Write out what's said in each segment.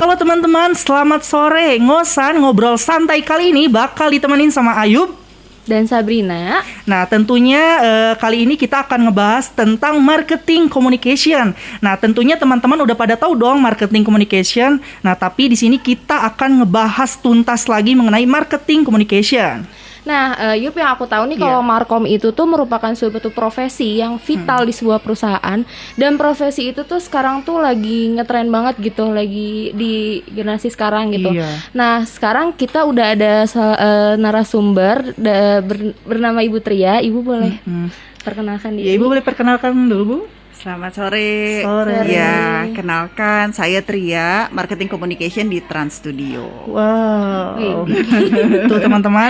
Halo teman-teman, selamat sore. Ngosan ngobrol santai kali ini bakal ditemenin sama Ayub dan Sabrina. Nah tentunya kali ini kita akan ngebahas tentang marketing communication. Nah tentunya teman-teman udah pada tahu dong marketing communication. Nah tapi di sini kita akan ngebahas tuntas lagi mengenai marketing communication. Nah, Yup, yang aku tahu nih kalau markom itu tuh merupakan suatu profesi yang vital di sebuah perusahaan, dan profesi itu tuh sekarang tuh lagi ngetren banget gitu, lagi di generasi sekarang gitu. Nah, sekarang kita udah ada narasumber bernama Ibu Tria. Ibu boleh perkenalkan diri? Ya, Ibu boleh perkenalkan dulu, Bu. Selamat sore. Ya, kenalkan saya Tria, Marketing Communication di Trans Studio. Wow. Tuh teman-teman,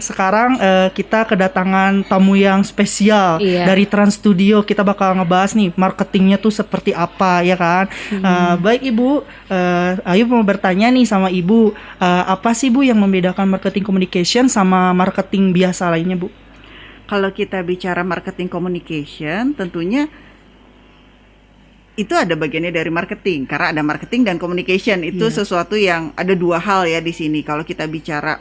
sekarang kita kedatangan tamu yang spesial dari Trans Studio. Kita bakal ngebahas nih marketingnya tuh seperti apa, ya kan? Baik Ibu, Ayu mau bertanya nih sama Ibu, apa sih Bu yang membedakan marketing communication sama marketing biasa lainnya, Bu? Kalau kita bicara marketing communication, tentunya itu ada bagiannya dari marketing, karena ada marketing dan communication. Itu sesuatu yang ada dua hal ya di sini. Kalau kita bicara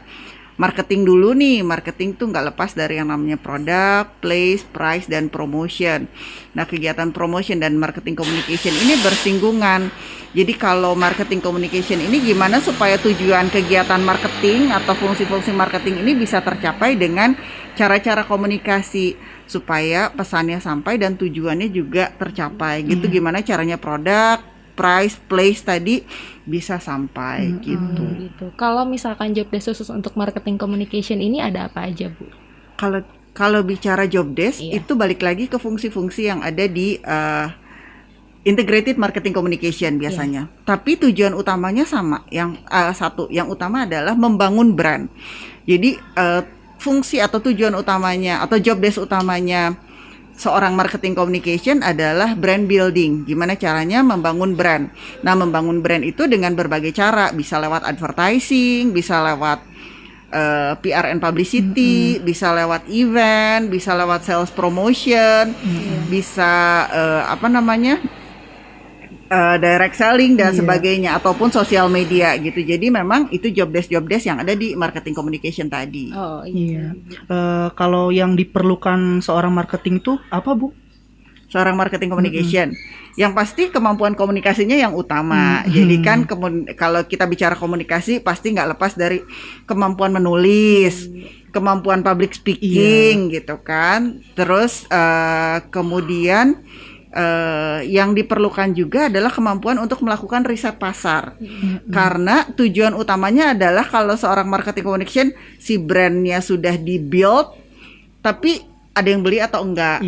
marketing dulu nih, marketing tuh nggak lepas dari yang namanya produk, place, price, dan promotion. Nah, kegiatan promotion dan marketing communication ini bersinggungan. Jadi kalau marketing communication ini gimana supaya tujuan kegiatan marketing atau fungsi-fungsi marketing ini bisa tercapai dengan cara-cara komunikasi supaya pesannya sampai dan tujuannya juga tercapai. Gitu gimana caranya produk, price, place tadi bisa sampai gitu. Kalau misalkan job desk khusus untuk marketing communication ini ada apa aja, Bu? Kalau bicara job desk itu balik lagi ke fungsi-fungsi yang ada di integrated marketing communication biasanya. Tapi tujuan utamanya sama. Yang utama adalah membangun brand. Jadi fungsi atau tujuan utamanya atau job desk utamanya seorang marketing communication adalah brand building. Gimana caranya membangun brand? Nah, membangun brand itu dengan berbagai cara. Bisa lewat advertising, bisa lewat PR and publicity, bisa lewat event, bisa lewat sales promotion, bisa direct selling dan sebagainya, ataupun sosial media gitu. Jadi memang itu job desk yang ada di marketing communication tadi. Oh iya. Kalau yang diperlukan seorang marketing tuh apa, Bu? Seorang marketing communication, yang pasti kemampuan komunikasinya yang utama. Jadi kan kalau kita bicara komunikasi pasti nggak lepas dari kemampuan menulis, kemampuan public speaking gitu kan. Terus kemudian yang diperlukan juga adalah kemampuan untuk melakukan riset pasar. Karena tujuan utamanya adalah kalau seorang marketing communication si brandnya sudah di-build, tapi ada yang beli atau enggak,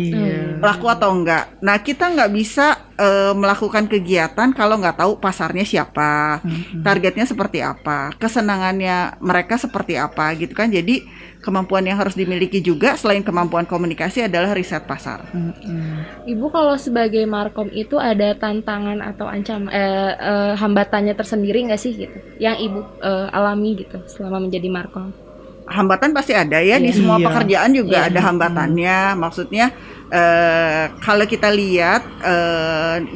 laku atau enggak. Nah, kita nggak bisa melakukan kegiatan kalau nggak tahu pasarnya siapa, targetnya seperti apa, kesenangannya mereka seperti apa gitu kan. Jadi kemampuan yang harus dimiliki juga selain kemampuan komunikasi adalah riset pasar. Ibu kalau sebagai markom itu ada tantangan atau hambatannya tersendiri nggak sih gitu, yang Ibu alami gitu selama menjadi markom? Hambatan pasti ada ya, di semua pekerjaan juga ada hambatannya. Maksudnya kalau kita lihat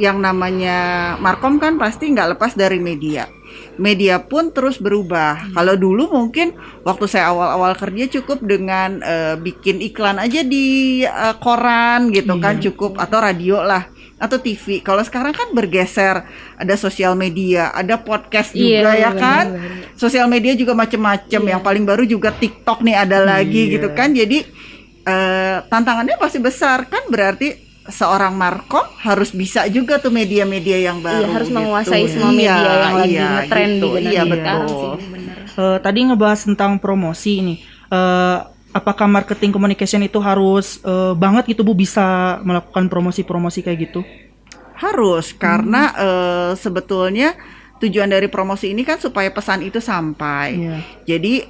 yang namanya markom kan pasti nggak lepas dari media. Media pun terus berubah. Kalau dulu mungkin waktu saya awal-awal kerja cukup dengan bikin iklan aja di koran gitu kan, cukup, atau radio lah, atau TV. Kalau sekarang kan bergeser, ada sosial media, ada podcast juga ya kan. Sosial media juga macem-macem. Yang paling baru juga TikTok nih ada lagi gitu kan. Jadi tantangannya pasti besar kan, berarti seorang markom harus bisa juga tuh media-media yang baru. Harus gitu. menguasai semua media yang lagi ngetren gitu. di sekarang sih. Tadi ngebahas tentang promosi ini. Apakah marketing communication itu harus banget gitu, Bu, bisa melakukan promosi-promosi kayak gitu? Harus, karena sebetulnya tujuan dari promosi ini kan supaya pesan itu sampai. Jadi,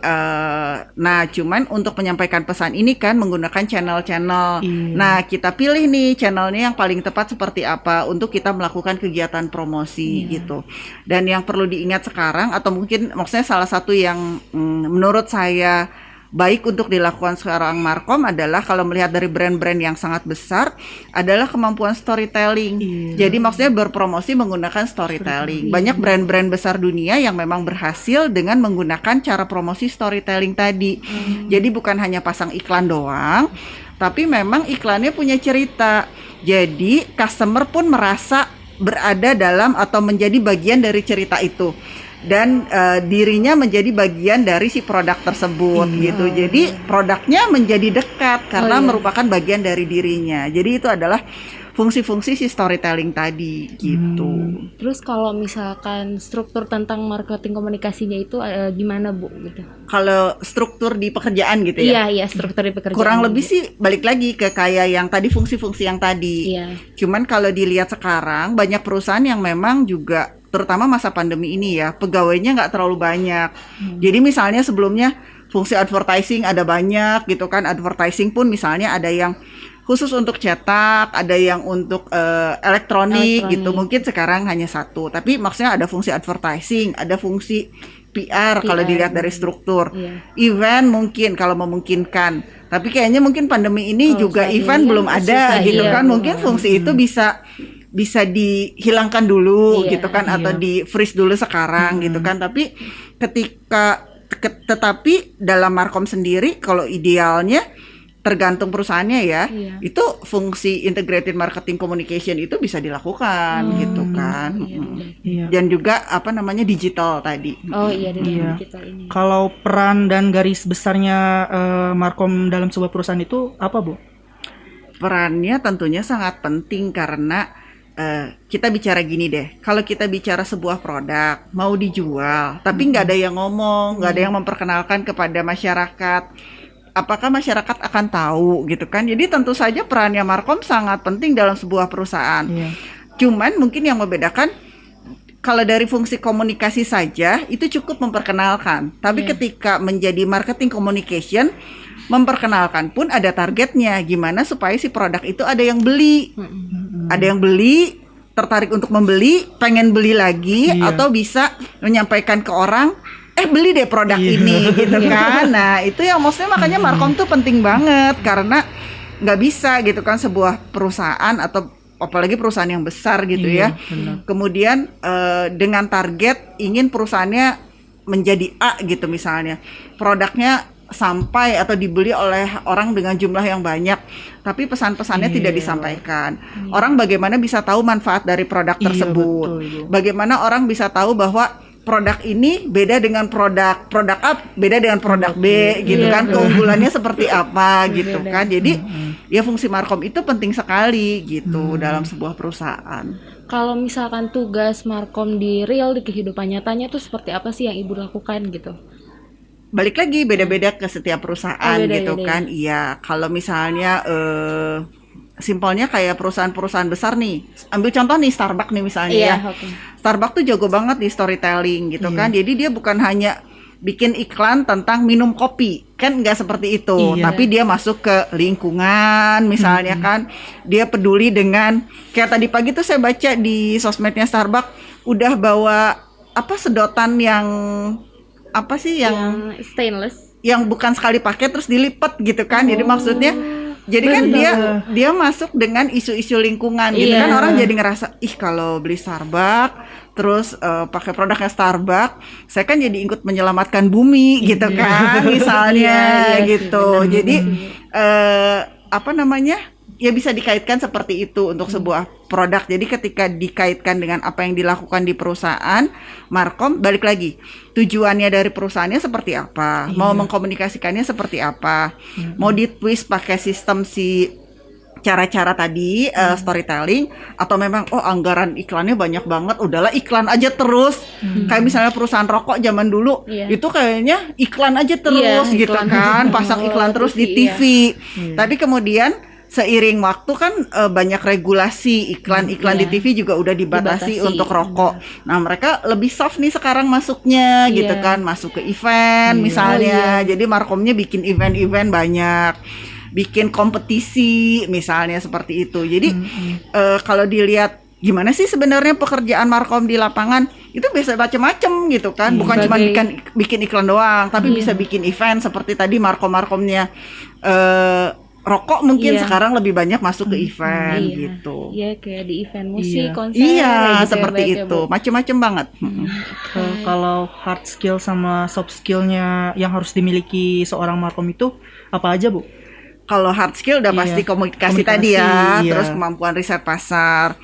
cuman untuk menyampaikan pesan ini kan menggunakan channel-channel. Nah, kita pilih nih channelnya yang paling tepat seperti apa untuk kita melakukan kegiatan promosi gitu. Dan yang perlu diingat sekarang, atau mungkin maksudnya salah satu yang menurut saya baik untuk dilakukan seorang markom adalah kalau melihat dari brand-brand yang sangat besar adalah kemampuan storytelling. Jadi maksudnya berpromosi menggunakan storytelling. Banyak brand-brand besar dunia yang memang berhasil dengan menggunakan cara promosi storytelling tadi. Jadi bukan hanya pasang iklan doang, tapi memang iklannya punya cerita. Jadi customer pun merasa berada dalam atau menjadi bagian dari cerita itu. Dan dirinya menjadi bagian dari si produk tersebut gitu. Jadi produknya menjadi dekat karena merupakan bagian dari dirinya. Jadi itu adalah fungsi-fungsi si storytelling tadi gitu. Terus kalau misalkan struktur tentang marketing komunikasinya itu gimana Bu gitu? Kalau struktur di pekerjaan gitu ya? Iya, struktur di pekerjaan. Kurang lebih sih balik lagi ke kayak yang tadi fungsi-fungsi yang tadi. Iya. Cuman kalau dilihat sekarang banyak perusahaan yang memang juga terutama masa pandemi ini ya, pegawainya nggak terlalu banyak. Jadi misalnya sebelumnya fungsi advertising ada banyak gitu kan, advertising pun misalnya ada yang khusus untuk cetak, ada yang untuk elektronik gitu. Mungkin sekarang hanya satu, tapi maksudnya ada fungsi advertising, ada fungsi PR kalau dilihat dari struktur. Event mungkin kalau memungkinkan. Tapi kayaknya mungkin pandemi ini juga event belum ada gitu kan. Mungkin fungsi itu bisa dihilangkan dulu gitu kan, atau di freeze dulu sekarang gitu kan. Tapi tetapi dalam markom sendiri kalau idealnya tergantung perusahaannya ya, itu fungsi integrated marketing communication itu bisa dilakukan gitu kan. Dan juga digital tadi. Digital ini. Kalau peran dan garis besarnya markom dalam sebuah perusahaan itu apa Bu? Perannya tentunya sangat penting karena kita bicara gini deh, kalau kita bicara sebuah produk mau dijual, tapi nggak ada yang ngomong, nggak ada yang memperkenalkan kepada masyarakat, apakah masyarakat akan tahu gitu kan? Jadi tentu saja perannya markom sangat penting dalam sebuah perusahaan. Cuman mungkin yang membedakan kalau dari fungsi komunikasi saja itu cukup memperkenalkan, tapi ketika menjadi marketing communication, memperkenalkan pun ada targetnya, gimana supaya si produk itu ada yang beli. Ada yang beli, tertarik untuk membeli, pengen beli lagi, atau bisa menyampaikan ke orang, beli deh produk ini gitu kan. Nah itu yang maksudnya makanya markom tuh penting banget, karena nggak bisa gitu kan sebuah perusahaan atau apalagi perusahaan yang besar gitu ya. Kemudian dengan target ingin perusahaannya menjadi A gitu misalnya, produknya sampai atau dibeli oleh orang dengan jumlah yang banyak, tapi pesan-pesannya tidak disampaikan. Orang bagaimana bisa tahu manfaat dari produk tersebut? Betul. Bagaimana orang bisa tahu bahwa produk ini beda dengan produk A, beda dengan produk B gitu kan? Keunggulannya seperti apa gitu kan? Jadi ya fungsi markom itu penting sekali gitu dalam sebuah perusahaan. Kalau misalkan tugas markom di real di kehidupan nyatanya tuh seperti apa sih yang Ibu lakukan gitu? Balik lagi beda-beda ke setiap perusahaan gitu kan. Iya, kalau misalnya simpelnya kayak perusahaan-perusahaan besar nih, ambil contoh nih Starbucks nih misalnya Starbucks tuh jago banget di storytelling gitu kan. Jadi dia bukan hanya bikin iklan tentang minum kopi, kan nggak seperti itu, tapi dia masuk ke lingkungan misalnya kan, dia peduli dengan kayak tadi pagi tuh saya baca di sosmednya Starbucks udah bawa sedotan yang yang stainless, yang bukan sekali pakai terus dilipat gitu kan. Jadi maksudnya kan dia masuk dengan isu-isu lingkungan gitu kan. Orang jadi ngerasa kalau beli Starbucks terus pakai produknya Starbucks, saya kan jadi ikut menyelamatkan bumi gitu kan misalnya gitu. Jadi ya bisa dikaitkan seperti itu untuk sebuah produk. Jadi ketika dikaitkan dengan apa yang dilakukan di perusahaan, markom balik lagi tujuannya dari perusahaannya seperti apa, mau mengkomunikasikannya seperti apa, mau ditwist pakai sistem si cara-cara tadi storytelling, atau memang anggaran iklannya banyak banget, udahlah iklan aja terus. Kayak misalnya perusahaan rokok zaman dulu itu kayaknya iklan aja terus gitu kan, pasang iklan terus di TV. Tapi kemudian seiring waktu kan banyak regulasi, iklan-iklan di TV juga udah dibatasi untuk rokok. Nah mereka lebih soft nih sekarang masuknya gitu kan, masuk ke event misalnya. Jadi markomnya bikin event-event banyak, bikin kompetisi misalnya seperti itu. Jadi kalau dilihat gimana sih sebenarnya pekerjaan markom di lapangan, itu bisa macam-macam gitu kan, bukan cuma bikin iklan doang, tapi bisa bikin event seperti tadi markom-markomnya rokok mungkin sekarang lebih banyak masuk ke event gitu. Iya, kayak di event musik, konser. Iya, gitu seperti itu, macam-macam banget. Kalau hard skill sama soft skillnya yang harus dimiliki seorang markom itu apa aja, Bu? Kalau hard skill udah pasti komunikasi tadi ya, terus kemampuan riset pasar.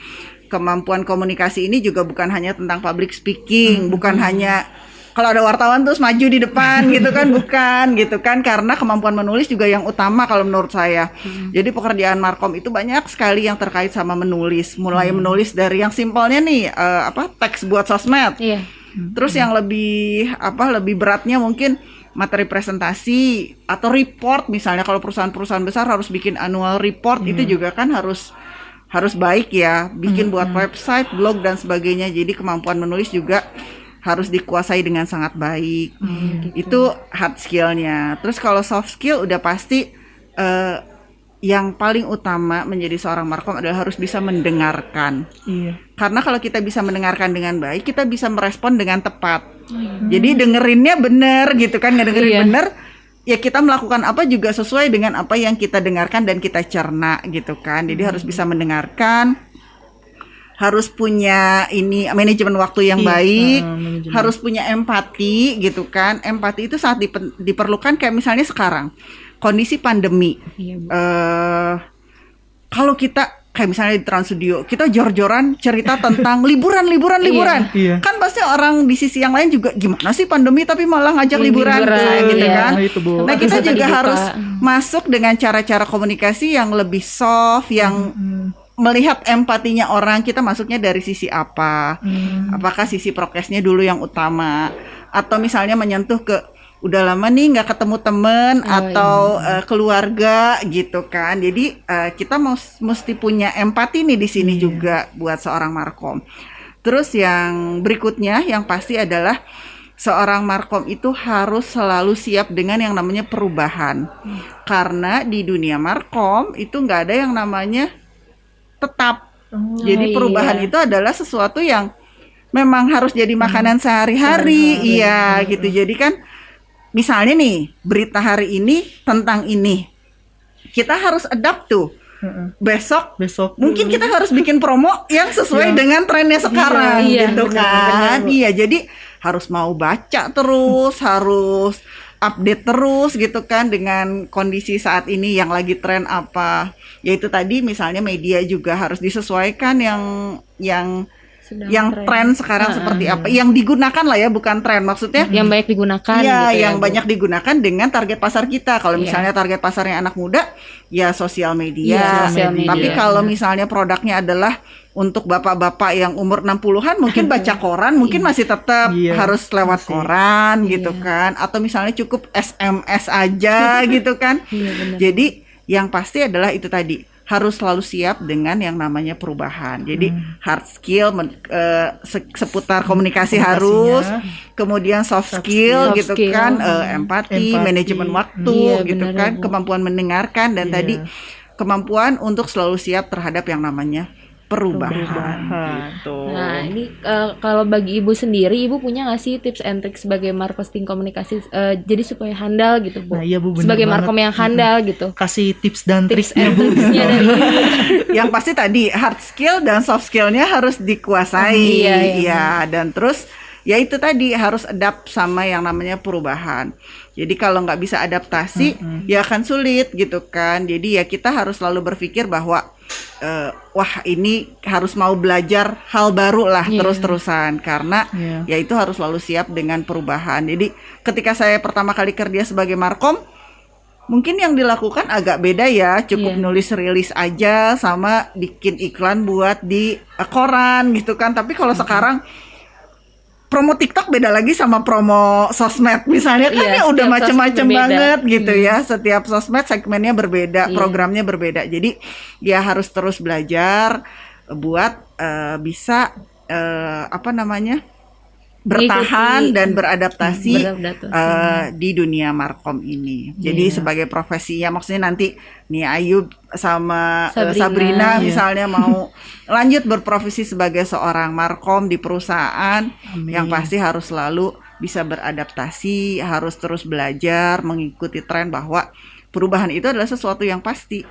Kemampuan komunikasi ini juga bukan hanya tentang public speaking, bukan hanya kalau ada wartawan terus maju di depan gitu kan, bukan gitu kan, karena kemampuan menulis juga yang utama kalau menurut saya. Jadi pekerjaan markom itu banyak sekali yang terkait sama menulis, mulai menulis dari yang simpelnya nih teks buat sosmed. Terus yang lebih beratnya mungkin materi presentasi atau report, misalnya kalau perusahaan-perusahaan besar harus bikin annual report, itu juga kan harus baik ya, bikin buat website, blog dan sebagainya. Jadi kemampuan menulis juga harus dikuasai dengan sangat baik. Itu hard skillnya. Terus kalau soft skill udah pasti yang paling utama menjadi seorang markom adalah harus bisa mendengarkan. Karena kalau kita bisa mendengarkan dengan baik, kita bisa merespon dengan tepat. Jadi dengerinnya benar gitu kan, ngedengerin benar. Ya kita melakukan apa juga sesuai dengan apa yang kita dengarkan dan kita cerna gitu kan. Jadi harus bisa mendengarkan, harus punya manajemen waktu yang baik, harus punya empati gitu kan. Empati itu sangat diperlukan kayak misalnya sekarang kondisi pandemi. Kalau kita kayak misalnya di Trans Studio, kita jor-joran cerita tentang liburan. Kan pasti orang di sisi yang lain juga gimana sih pandemi tapi malah ngajak liburan gitu kan. Nah, kita juga harus masuk dengan cara-cara komunikasi yang lebih soft, yang melihat empatinya orang. Kita masuknya dari sisi apa? Apakah sisi prokesnya dulu yang utama, atau misalnya menyentuh ke udah lama nih nggak ketemu temen atau keluarga gitu kan. Jadi kita mesti punya empati nih di sini juga buat seorang markom. Terus yang berikutnya yang pasti adalah seorang markom itu harus selalu siap dengan yang namanya perubahan. Karena di dunia markom itu nggak ada yang namanya tetap. Jadi perubahan itu adalah sesuatu yang memang harus jadi makanan sehari-hari. Iya gitu. Jadi kan misalnya nih, berita hari ini tentang ini, kita harus adapt tuh. Besok mungkin kita harus bikin promo yang sesuai dengan trennya sekarang gitu kan. Iya, jadi harus mau baca terus, harus update terus gitu kan dengan kondisi saat ini yang lagi tren apa. Yaitu tadi misalnya media juga harus disesuaikan yang tren sekarang seperti apa, yang digunakan lah ya, bukan tren maksudnya yang banyak digunakan yang banyak digunakan dengan target pasar kita. Kalau misalnya target pasarnya anak muda ya sosial media. Tapi kalau misalnya produknya adalah untuk bapak-bapak yang umur 60-an mungkin baca koran, mungkin masih tetap harus lewat koran gitu kan, atau misalnya cukup SMS aja gitu kan. Jadi yang pasti adalah itu tadi, harus selalu siap dengan yang namanya perubahan. Jadi hard skill seputar komunikasi harus, kemudian soft skill gitu kan, empati, manajemen waktu gitu kan, kemampuan mendengarkan, dan tadi kemampuan untuk selalu siap terhadap yang namanya perubahan. Gitu. Nah ini kalau bagi ibu sendiri, ibu punya nggak sih tips and tricks sebagai marketing komunikasi jadi supaya handal gitu, Bu? Nah, iya, Bu, sebagai markom yang handal gitu. Kasih tips dan triksnya, Bu. Yang pasti tadi hard skill dan soft skillnya harus dikuasai. Dan terus ya itu tadi harus adapt sama yang namanya perubahan. Jadi kalau nggak bisa adaptasi ya akan sulit gitu kan. Jadi ya kita harus selalu berpikir bahwa wah ini harus mau belajar hal baru lah terus-terusan, karena ya itu harus selalu siap dengan perubahan. Jadi ketika saya pertama kali kerja sebagai markom, mungkin yang dilakukan agak beda ya, cukup nulis rilis aja sama bikin iklan buat di koran gitu kan. Tapi kalau sekarang promo TikTok beda lagi sama promo sosmed misalnya kan, ya udah macam-macam banget gitu ya. Setiap sosmed segmennya berbeda, programnya berbeda. Jadi ya harus terus belajar buat bisa bertahan dan beradaptasi di dunia markom ini. Jadi sebagai profesi ya, maksudnya nanti nih Ayub sama Sabrina misalnya mau lanjut berprofesi sebagai seorang markom di perusahaan, yang pasti harus selalu bisa beradaptasi, harus terus belajar, mengikuti tren bahwa perubahan itu adalah sesuatu yang pasti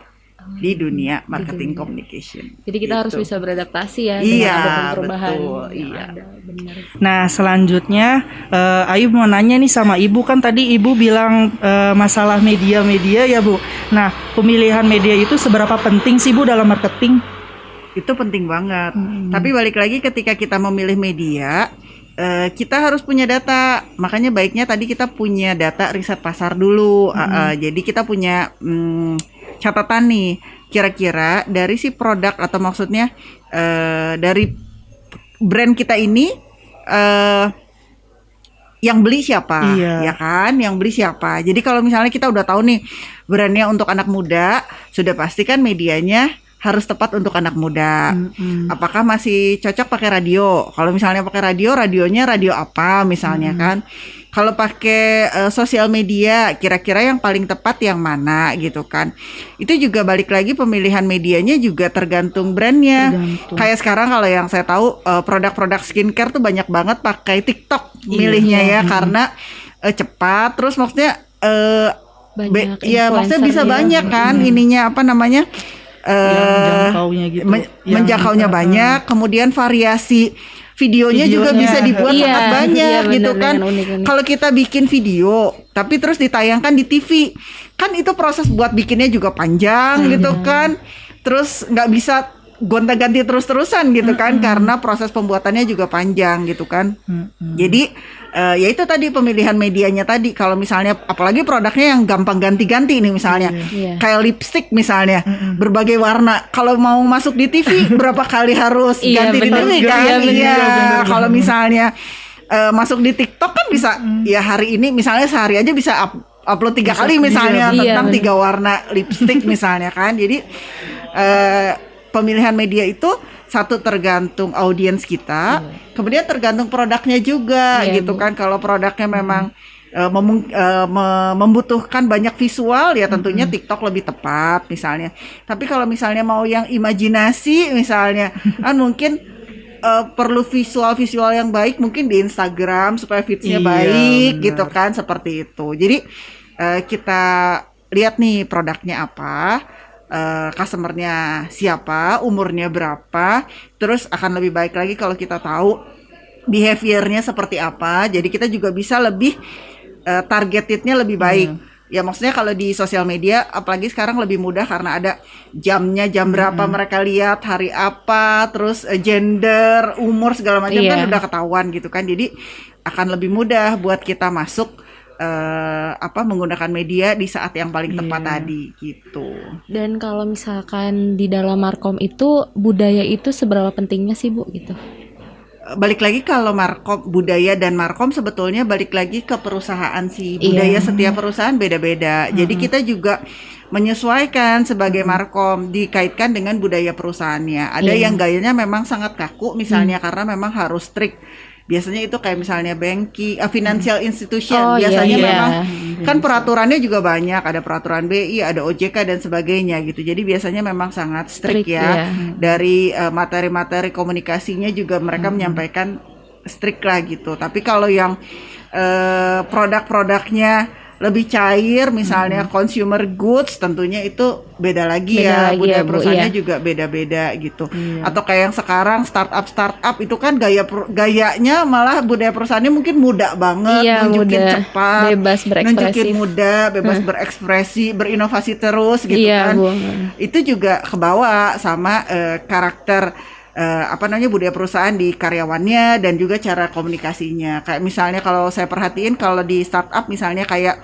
di dunia marketing communication. Jadi kita harus bisa beradaptasi ya dengan perubahan. Betul, iya. Benar. Nah selanjutnya Ayub mau nanya nih sama Ibu, kan tadi Ibu bilang masalah media ya Bu. Nah pemilihan media itu seberapa penting sih Bu dalam marketing? Itu penting banget. Tapi balik lagi ketika kita memilih media, kita harus punya data. Makanya baiknya tadi kita punya data riset pasar dulu. Jadi kita punya catatan nih, kira-kira dari si produk atau maksudnya dari brand kita ini yang beli siapa, ya kan? Yang beli siapa. Jadi kalau misalnya kita udah tahu nih brandnya untuk anak muda, sudah pasti kan medianya harus tepat untuk anak muda. Apakah masih cocok pakai radio? Kalau misalnya pakai radio, radionya radio apa misalnya kan? Kalau pakai sosial media, kira-kira yang paling tepat yang mana gitu kan? Itu juga balik lagi pemilihan medianya juga tergantung brandnya. Kayak sekarang kalau yang saya tahu produk-produk skincare tuh banyak banget pakai TikTok milihnya ya, karena cepat. Terus maksudnya maksudnya bisa banyak kan ininya apa namanya? Menjangkaunya gitu. Menjangkaunya banyak, kemudian variasi videonya juga bisa dibuat sangat banyak gitu kan. Kalau kita bikin video tapi terus ditayangkan di TV, kan itu proses buat bikinnya juga panjang gitu kan. Terus nggak bisa gonta-ganti terus-terusan gitu kan, karena proses pembuatannya juga panjang gitu kan. Jadi ya itu tadi pemilihan medianya tadi. Kalau misalnya apalagi produknya yang gampang ganti-ganti nih misalnya kayak lipstick misalnya berbagai warna, kalau mau masuk di TV berapa kali harus ganti di TV kan. Kalau misalnya masuk di TikTok kan bisa ya hari ini misalnya sehari aja bisa upload 3 kali misalnya tentang 3 warna lipstick misalnya kan. Jadi pemilihan media itu satu tergantung audiens kita, kemudian tergantung produknya juga gitu kan. Kalau produknya memang membutuhkan banyak visual ya tentunya TikTok lebih tepat misalnya. Tapi kalau misalnya mau yang imajinasi misalnya kan mungkin perlu visual yang baik mungkin di Instagram supaya feeds-nya baik gitu kan, seperti itu. Jadi kita lihat nih produknya apa, customernya siapa, umurnya berapa, terus akan lebih baik lagi kalau kita tahu behaviornya seperti apa. Jadi kita juga bisa lebih targetednya lebih baik. Ya maksudnya kalau di sosial media apalagi sekarang lebih mudah karena ada jamnya, jam berapa mereka lihat, hari apa, terus gender, umur segala macam kan udah ketahuan gitu kan. Jadi akan lebih mudah buat kita masuk menggunakan media di saat yang paling tepat tadi gitu. Dan kalau misalkan di dalam markom itu budaya itu seberapa pentingnya sih Bu gitu? Balik lagi kalau markom, budaya dan markom sebetulnya balik lagi ke perusahaan sih. Budaya setiap perusahaan beda-beda. Jadi kita juga menyesuaikan sebagai markom dikaitkan dengan budaya perusahaannya. Ada yang gayanya memang sangat kaku misalnya karena memang harus strict. Biasanya itu kayak misalnya banking, financial institution. Biasanya memang kan peraturannya juga banyak, ada peraturan BI, ada OJK dan sebagainya gitu. Jadi biasanya memang sangat strict ya. Dari materi-materi komunikasinya juga mereka menyampaikan strict lah gitu. Tapi kalau yang produk-produknya lebih cair misalnya consumer goods, tentunya itu beda lagi budaya perusahaannya juga beda-beda gitu. Atau kayak yang sekarang startup itu kan gayanya malah budaya perusahaannya mungkin muda banget, nunjukin cepat, bebas berekspresi, nunjukin muda, bebas berekspresi, berinovasi terus gitu kan. Itu juga kebawa sama karakter budaya perusahaan di karyawannya dan juga cara komunikasinya. Kayak misalnya kalau saya perhatiin kalau di startup misalnya kayak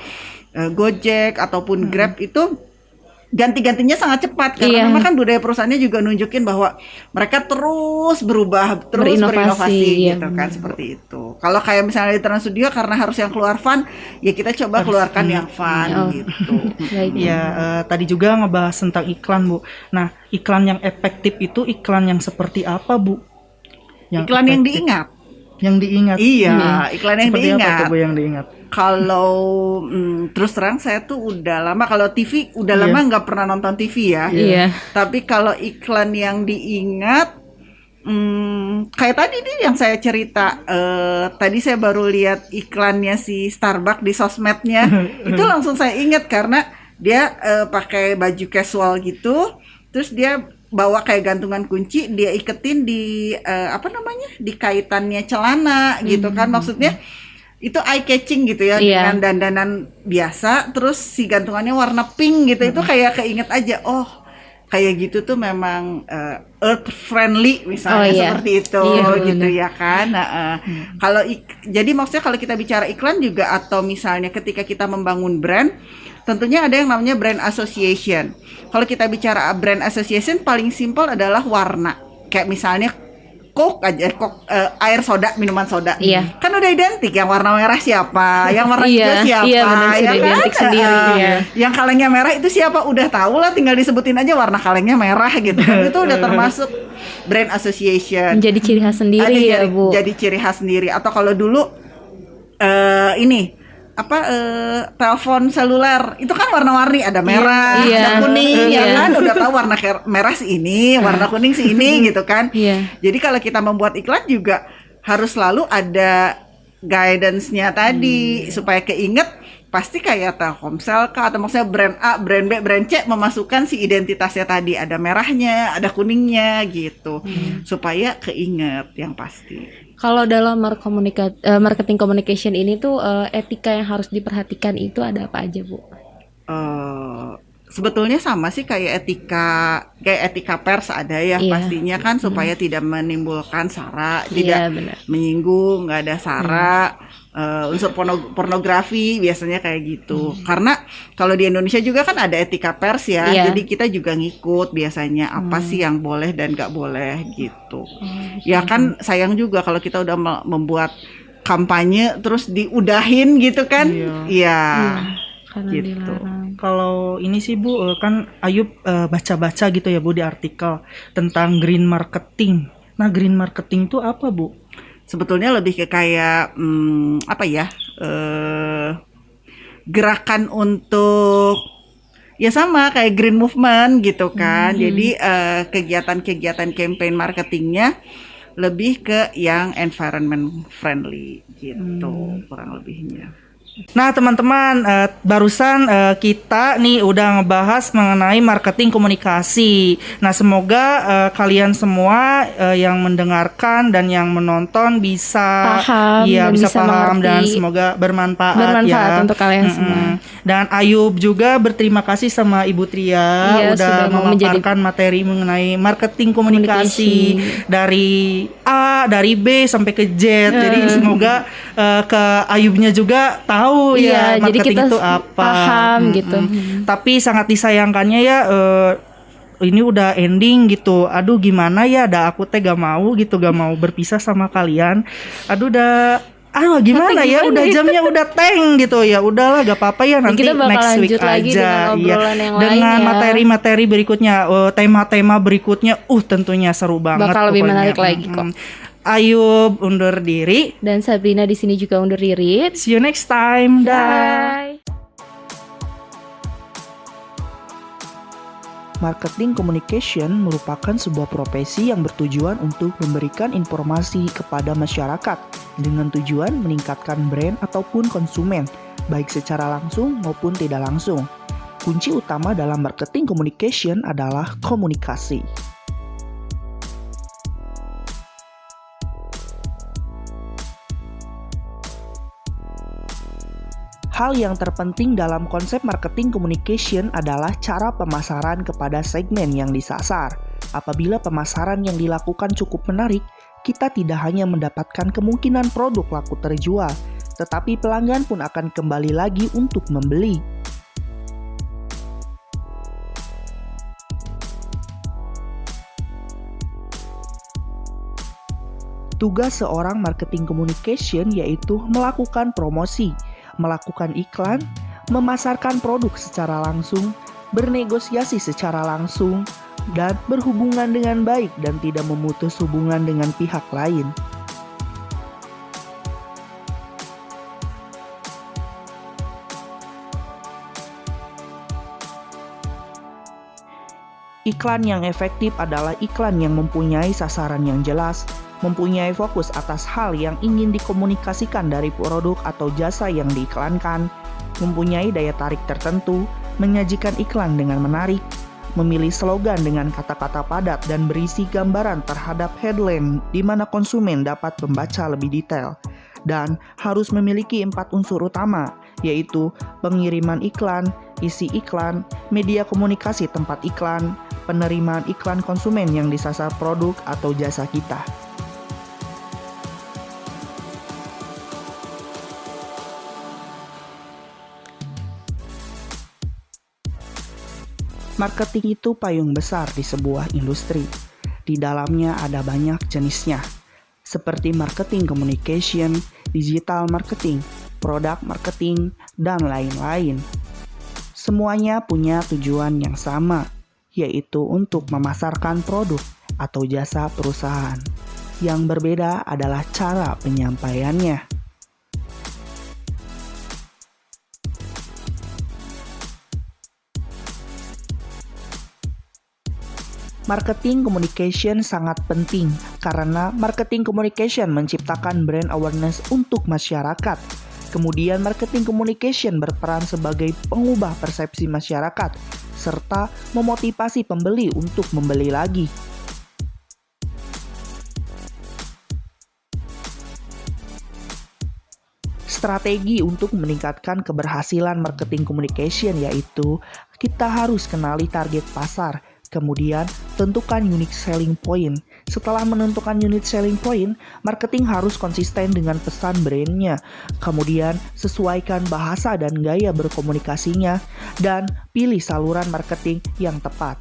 Gojek ataupun Grab itu ganti-gantinya sangat cepat karena memang kan budaya perusahaannya juga nunjukin bahwa mereka terus berubah, terus berinovasi gitu kan, seperti itu. Kalau kayak misalnya di Trans Studio karena harus yang keluar fun, ya kita coba keluarkan yang fun gitu. Tadi juga ngebahas tentang iklan Bu. Nah, iklan yang efektif itu iklan yang seperti apa Bu? Iklan yang diingat. Yang diingat. Iya, iklan yang Seperti diingat. apa tuh Bu yang diingat? Kalau terus terang saya tuh udah lama, kalau TV udah lama nggak pernah nonton TV ya. Iya. Tapi kalau iklan yang diingat, kayak tadi nih yang saya cerita, tadi saya baru lihat iklannya si Starbucks di sosmednya, itu langsung saya ingat karena dia pakai baju casual gitu, terus dia bawa kayak gantungan kunci, dia iketin di di kaitannya celana gitu kan, maksudnya itu eye catching gitu ya, dengan dandanan biasa, terus si gantungannya warna pink gitu, itu kayak keinget aja, oh kayak gitu tuh memang earth friendly misalnya, seperti itu gitu ya kan. Kalau jadi maksudnya kalau kita bicara iklan juga, atau misalnya ketika kita membangun brand, tentunya ada yang namanya brand association. Kalau kita bicara brand association, paling simpel adalah warna. Kayak misalnya Coke aja, air soda, minuman soda. Kan udah identik, yang warna merah siapa, yang warna hijau siapa, ya kan? Identik sendiri. Yang kalengnya merah itu siapa, udah tahu lah, tinggal disebutin aja warna kalengnya merah gitu. Itu udah termasuk brand association. Menjadi ciri khas sendiri Bu. Jadi ciri khas sendiri. Atau kalau dulu telepon seluler itu kan warna-warni, ada merah, ada kuning, ya kan, udah tahu warna merah si ini, warna kuning si ini gitu kan. Jadi kalau kita membuat iklan juga harus selalu ada guidance-nya tadi supaya keinget, pasti kayak Telkomsel kah, atau maksudnya brand A, brand B, brand C memasukkan si identitasnya tadi, ada merahnya, ada kuningnya gitu, supaya keinget yang pasti. Kalau dalam marketing communication ini tuh etika yang harus diperhatikan itu ada apa aja Bu? Sebetulnya sama sih kayak etika pers ada ya, pastinya kan, supaya tidak menimbulkan sara, tidak menyinggung, nggak ada sara, unsur pornografi biasanya kayak gitu. Karena kalau di Indonesia juga kan ada etika pers ya, jadi kita juga ngikut biasanya apa sih yang boleh dan nggak boleh gitu. Ya kan sayang juga kalau kita udah membuat kampanye terus diudahin gitu kan, gitu. Kalau ini sih Bu, kan Ayub baca-baca gitu ya Bu di artikel tentang green marketing. Nah, green marketing itu apa Bu? Sebetulnya lebih ke kayak gerakan untuk ya sama kayak green movement gitu kan. Jadi kegiatan-kegiatan campaign marketingnya lebih ke yang environment friendly gitu, kurang lebihnya. Nah teman-teman, barusan kita nih udah ngebahas mengenai marketing komunikasi. Nah semoga kalian semua yang mendengarkan dan yang menonton bisa paham dan semoga bermanfaat ya untuk kalian semua. Dan Ayub juga berterima kasih sama Ibu Tria udah memaparkan materi mengenai marketing komunikasi dari A, dari B sampai ke Z. Jadi semoga ke Ayubnya juga tahu ya marketing jadi kita itu apa, paham gitu. Tapi sangat disayangkannya ya ini udah ending gitu. Aduh gimana ya, aku gak mau berpisah sama kalian. Gimana ya, udah jamnya udah teng gitu ya. Udahlah gak apa-apa ya, nanti next week aja dengan materi-materi berikutnya, tema-tema berikutnya tentunya seru banget, bakal lebih menarik lagi kok. Ayub undur diri dan Sabrina di sini juga undur diri. See you next time. Bye. Marketing communication merupakan sebuah profesi yang bertujuan untuk memberikan informasi kepada masyarakat dengan tujuan meningkatkan brand ataupun konsumen, baik secara langsung maupun tidak langsung. Kunci utama dalam marketing communication adalah komunikasi. Hal yang terpenting dalam konsep marketing communication adalah cara pemasaran kepada segmen yang disasar. Apabila pemasaran yang dilakukan cukup menarik, kita tidak hanya mendapatkan kemungkinan produk laku terjual, tetapi pelanggan pun akan kembali lagi untuk membeli. Tugas seorang marketing communication yaitu melakukan promosi, melakukan iklan, memasarkan produk secara langsung, bernegosiasi secara langsung, dan berhubungan dengan baik dan tidak memutus hubungan dengan pihak lain. Iklan yang efektif adalah iklan yang mempunyai sasaran yang jelas, mempunyai fokus atas hal yang ingin dikomunikasikan dari produk atau jasa yang diiklankan, mempunyai daya tarik tertentu, menyajikan iklan dengan menarik, memilih slogan dengan kata-kata padat dan berisi gambaran terhadap headline di mana konsumen dapat membaca lebih detail, dan harus memiliki 4 unsur utama, yaitu pengiriman iklan, isi iklan, media komunikasi tempat iklan, penerimaan iklan konsumen yang disasar produk atau jasa kita. Marketing itu payung besar di sebuah industri. Di dalamnya ada banyak jenisnya, seperti marketing communication, digital marketing, product marketing, dan lain-lain. Semuanya punya tujuan yang sama, yaitu untuk memasarkan produk atau jasa perusahaan. Yang berbeda adalah cara penyampaiannya. Marketing communication sangat penting karena marketing communication menciptakan brand awareness untuk masyarakat. Kemudian marketing communication berperan sebagai pengubah persepsi masyarakat serta memotivasi pembeli untuk membeli lagi. Strategi untuk meningkatkan keberhasilan marketing communication yaitu kita harus kenali target pasar. Kemudian, tentukan unique selling point. Setelah menentukan unique selling point, marketing harus konsisten dengan pesan brandnya. Kemudian, sesuaikan bahasa dan gaya berkomunikasinya, dan pilih saluran marketing yang tepat.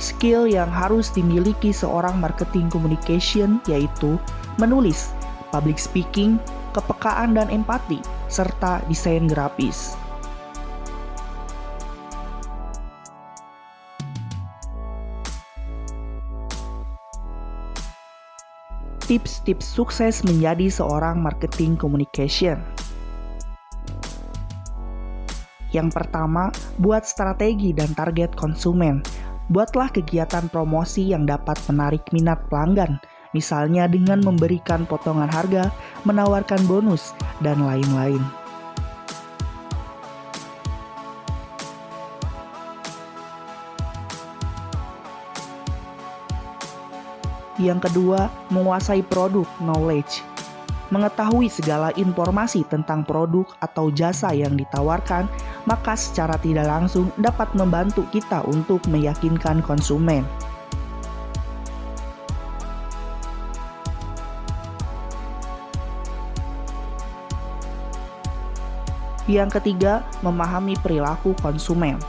Skill yang harus dimiliki seorang marketing communication yaitu menulis, public speaking, kepekaan dan empati, serta desain grafis. Tips-tips sukses menjadi seorang marketing communication. Yang pertama, buat strategi dan target konsumen. Buatlah kegiatan promosi yang dapat menarik minat pelanggan, misalnya dengan memberikan potongan harga, menawarkan bonus, dan lain-lain. Yang kedua, menguasai produk knowledge. Mengetahui segala informasi tentang produk atau jasa yang ditawarkan, maka secara tidak langsung dapat membantu kita untuk meyakinkan konsumen. Yang ketiga, memahami perilaku konsumen.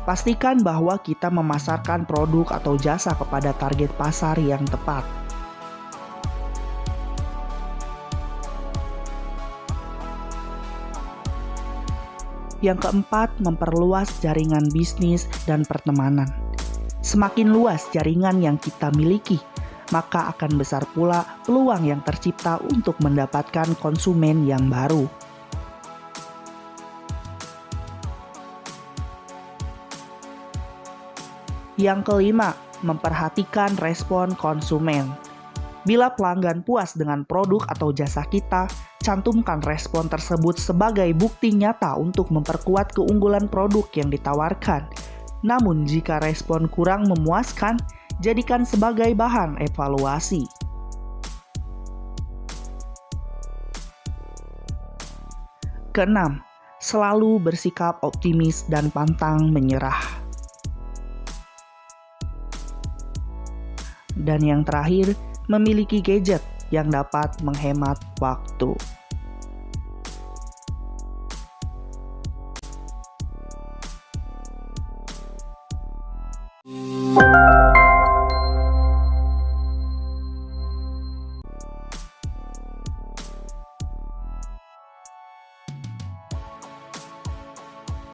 Pastikan bahwa kita memasarkan produk atau jasa kepada target pasar yang tepat. Yang keempat, memperluas jaringan bisnis dan pertemanan. Semakin luas jaringan yang kita miliki, maka akan besar pula peluang yang tercipta untuk mendapatkan konsumen yang baru. Yang kelima, memperhatikan respon konsumen. Bila pelanggan puas dengan produk atau jasa kita, cantumkan respon tersebut sebagai bukti nyata untuk memperkuat keunggulan produk yang ditawarkan. Namun jika respon kurang memuaskan, jadikan sebagai bahan evaluasi. Keenam, selalu bersikap optimis dan pantang menyerah. Dan yang terakhir, memiliki gadget yang dapat menghemat waktu.